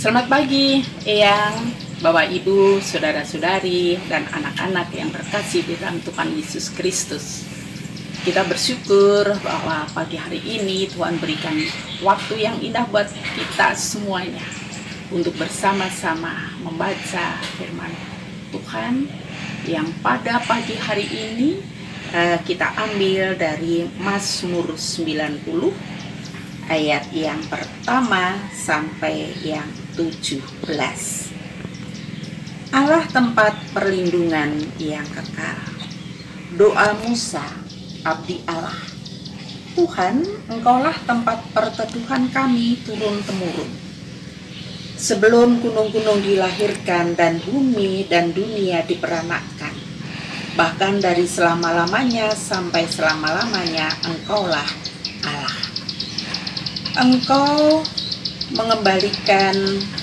Selamat pagi, Eyang, Bapak Ibu, Saudara-saudari, dan anak-anak yang terkasih di dalam Tuhan Yesus Kristus. Kita bersyukur bahwa pagi hari ini Tuhan berikan waktu yang indah buat kita semuanya untuk bersama-sama membaca firman Tuhan yang pada pagi hari ini kita ambil dari Mazmur 90 ayat yang pertama sampai yang 17. Allah tempat perlindungan yang kekal. Doa Musa, abdi Allah. Tuhan, Engkaulah tempat perteduhan kami turun-temurun. Sebelum gunung-gunung dilahirkan dan bumi dan dunia diperanakkan, bahkan dari selama-lamanya sampai selama-lamanya, Engkaulah Allah. Engkau mengembalikan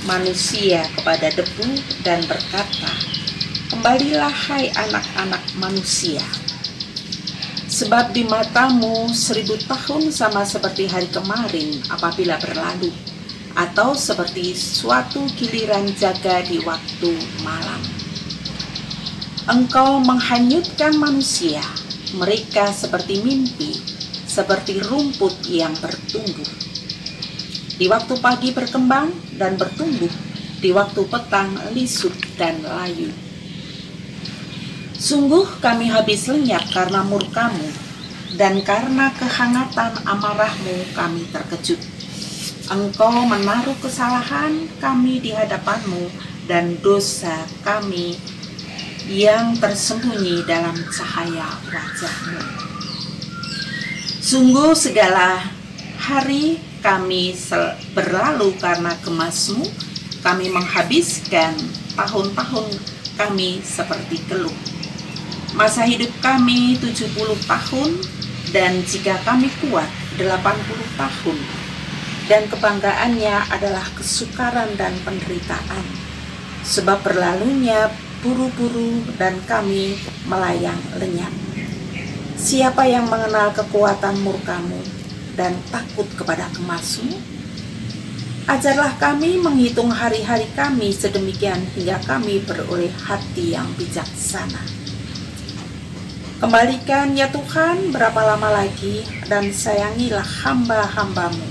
manusia kepada debu dan berkata, "Kembalilah hai anak-anak manusia. Sebab di matamu 1000 tahun sama seperti hari kemarin apabila berlalu, atau seperti suatu giliran jaga di waktu malam. Engkau menghanyutkan manusia, mereka seperti mimpi, seperti rumput yang bertumbuh. Di waktu pagi berkembang dan bertumbuh, di waktu petang lisut dan layu. Sungguh kami habis lenyap karena murkamu, dan karena kehangatan amarahmu kami terkejut. Engkau menaruh kesalahan kami di hadapanmu, dan dosa kami yang tersembunyi dalam cahaya wajahmu. Sungguh segala hari kami berlalu karena kemasmu, kami menghabiskan tahun-tahun kami seperti keluh. Masa hidup kami 70 tahun, dan jika kami kuat 80 tahun. Dan kebanggaannya adalah kesukaran dan penderitaan, sebab berlalunya buru-buru dan kami melayang lenyap. Siapa yang mengenal kekuatan murkamu dan takut kepada kemasmu? Ajarlah kami menghitung hari-hari kami sedemikian hingga kami beroleh hati yang bijaksana. Kembalikan ya Tuhan berapa lama lagi, dan sayangilah hamba-hambamu.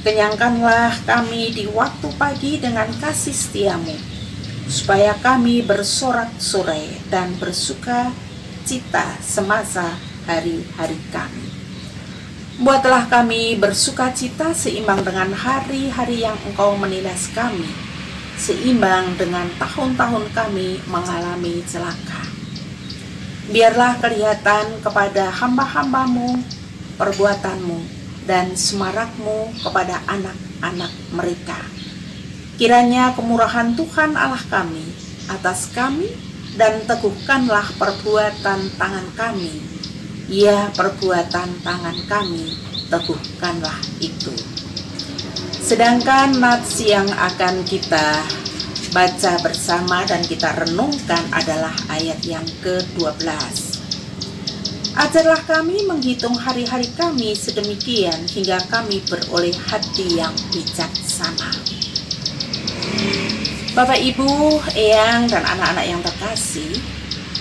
Kenyangkanlah kami di waktu pagi dengan kasih setiamu, supaya kami bersorak-sorai dan bersuka cita semasa hari-hari kami. Buatlah kami bersuka cita seimbang dengan hari-hari yang Engkau menilas kami, seimbang dengan tahun-tahun kami mengalami celaka. Biarlah kelihatan kepada hamba-hambamu perbuatanmu dan semarakmu kepada anak-anak mereka. Kiranya kemurahan Tuhan Allah kami atas kami, dan teguhkanlah perbuatan tangan kami. Ya, perbuatan tangan kami, teguhkanlah itu. Sedangkan nats yang akan kita baca bersama dan kita renungkan adalah ayat yang ke-12. Ajarlah kami menghitung hari-hari kami sedemikian hingga kami beroleh hati yang bijaksana. Bapak, Ibu, Eyang, dan anak-anak yang terkasih,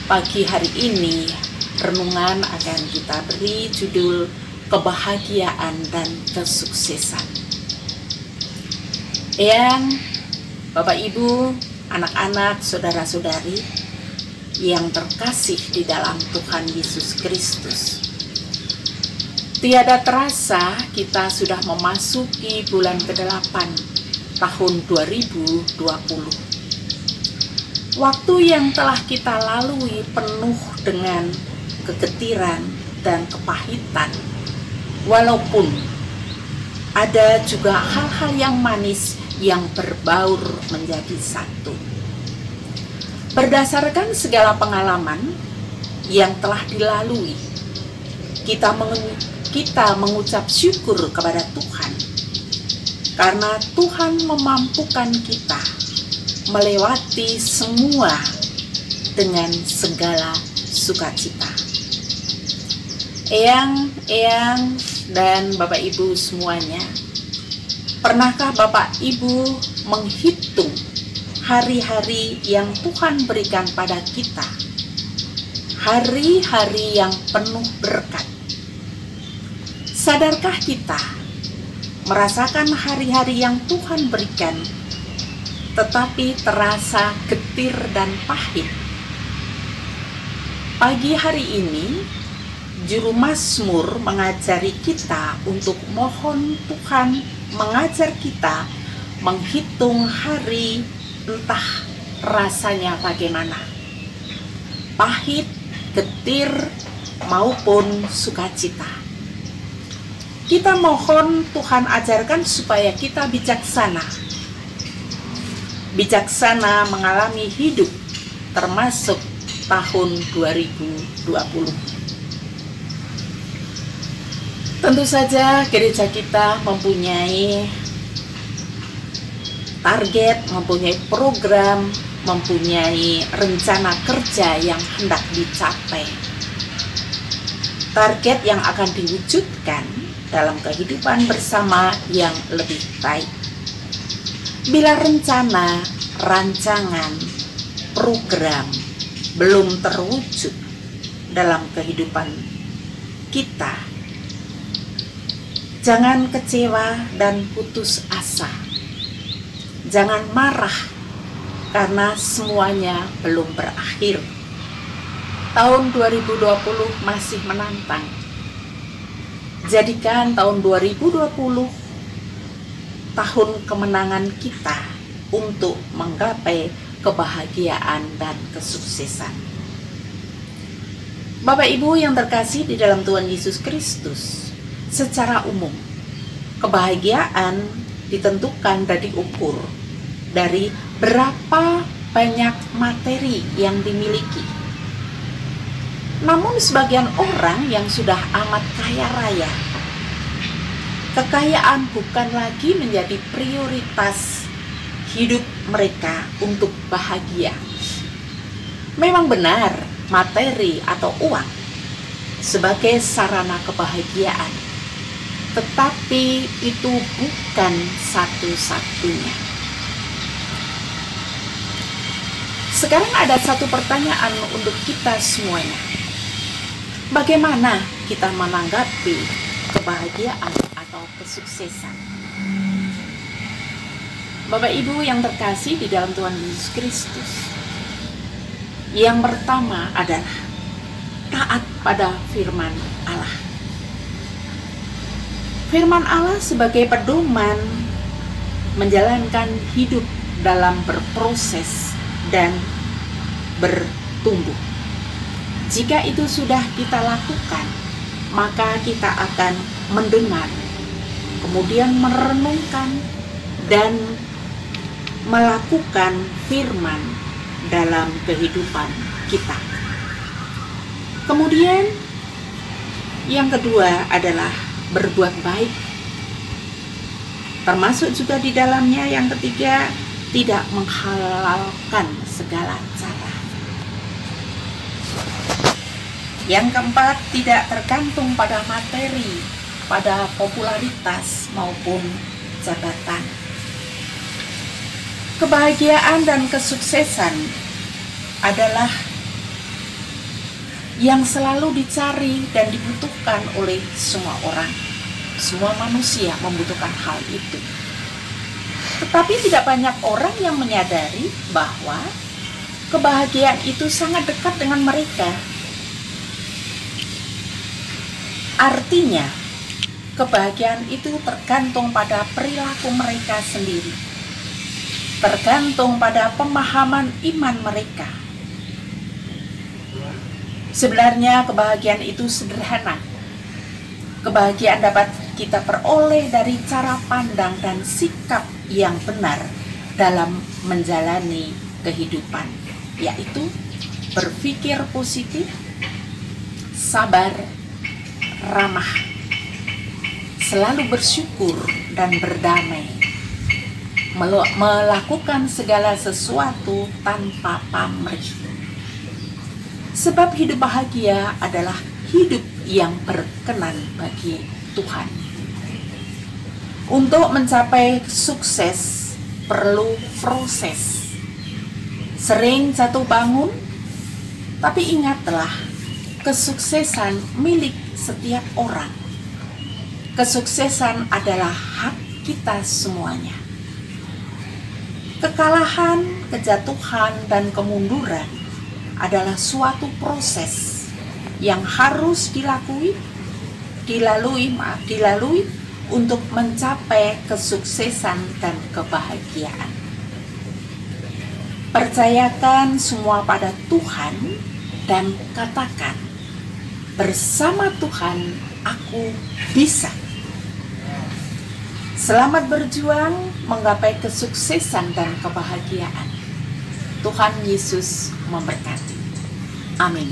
pagi hari ini renungan akan kita beri judul kebahagiaan dan kesuksesan. Eyang, Bapak, Ibu, anak-anak, saudara-saudari yang terkasih di dalam Tuhan Yesus Kristus, tiada terasa kita sudah memasuki bulan ke-8 tahun 2020. Waktu yang telah kita lalui penuh dengan kegetiran dan kepahitan, walaupun ada juga hal-hal yang manis yang berbaur menjadi satu. Berdasarkan segala pengalaman yang telah dilalui, kita mengucap syukur kepada Tuhan, karena Tuhan memampukan kita melewati semua dengan segala sukacita. Eyang, dan Bapak Ibu semuanya, pernahkah Bapak Ibu menghitung hari-hari yang Tuhan berikan pada kita, hari-hari yang penuh berkat. Sadarkah kita merasakan hari-hari yang Tuhan berikan, tetapi terasa getir dan pahit? Pagi hari ini, Juru Mazmur mengajari kita untuk mohon Tuhan mengajar kita menghitung hari, entah rasanya bagaimana, pahit, getir, maupun sukacita. Kita mohon Tuhan ajarkan supaya kita bijaksana mengalami hidup termasuk tahun 2020. Tentu saja gereja kita mempunyai target, mempunyai program, mempunyai rencana kerja yang hendak dicapai. Target yang akan diwujudkan dalam kehidupan bersama yang lebih baik. Bila rencana, rancangan, program belum terwujud dalam kehidupan kita, jangan kecewa dan putus asa. Jangan marah karena semuanya belum berakhir. Tahun 2020 masih menantang. Jadikan tahun 2020 tahun kemenangan kita untuk menggapai kebahagiaan dan kesuksesan. Bapak Ibu yang terkasih di dalam Tuhan Yesus Kristus, secara umum kebahagiaan ditentukan dan diukur dari berapa banyak materi yang dimiliki. Namun sebagian orang yang sudah amat kaya raya, kekayaan bukan lagi menjadi prioritas hidup mereka untuk bahagia. Memang benar materi atau uang sebagai sarana kebahagiaan, tetapi itu bukan satu-satunya. Sekarang ada satu pertanyaan untuk kita semuanya. Bagaimana kita menanggapi kebahagiaan atau kesuksesan? Bapak Ibu yang terkasih di dalam Tuhan Yesus Kristus, yang pertama adalah taat pada firman Allah. Firman Allah sebagai pedoman menjalankan hidup dalam berproses dan bertumbuh. Jika itu sudah kita lakukan, maka kita akan mendengar, kemudian merenungkan dan melakukan firman dalam kehidupan kita. Kemudian yang kedua adalah berbuat baik. Termasuk juga di dalamnya yang ketiga, tidak menghalalkan segala cara. Yang keempat, tidak tergantung pada materi, pada popularitas maupun jabatan. Kebahagiaan dan kesuksesan adalah yang selalu dicari dan dibutuhkan oleh semua orang. Semua manusia membutuhkan hal itu. Tetapi tidak banyak orang yang menyadari bahwa kebahagiaan itu sangat dekat dengan mereka. Artinya, kebahagiaan itu tergantung pada perilaku mereka sendiri, tergantung pada pemahaman iman mereka. Sebenarnya kebahagiaan itu sederhana. Kebahagiaan dapat kita peroleh dari cara pandang dan sikap yang benar dalam menjalani kehidupan, yaitu berpikir positif, sabar, ramah, selalu bersyukur dan berdamai, melakukan segala sesuatu tanpa pamrih. Sebab hidup bahagia adalah hidup yang berkenan bagi Tuhan. Untuk mencapai sukses perlu proses. Sering jatuh bangun, tapi ingatlah, kesuksesan milik setiap orang. Kesuksesan adalah hak kita semuanya. Kekalahan, kejatuhan, dan kemunduran adalah suatu proses yang harus dilalui untuk mencapai kesuksesan dan kebahagiaan. Percayakan semua pada Tuhan dan katakan, bersama Tuhan aku bisa. Selamat berjuang menggapai kesuksesan dan kebahagiaan. Tuhan Yesus memberkati. Amin.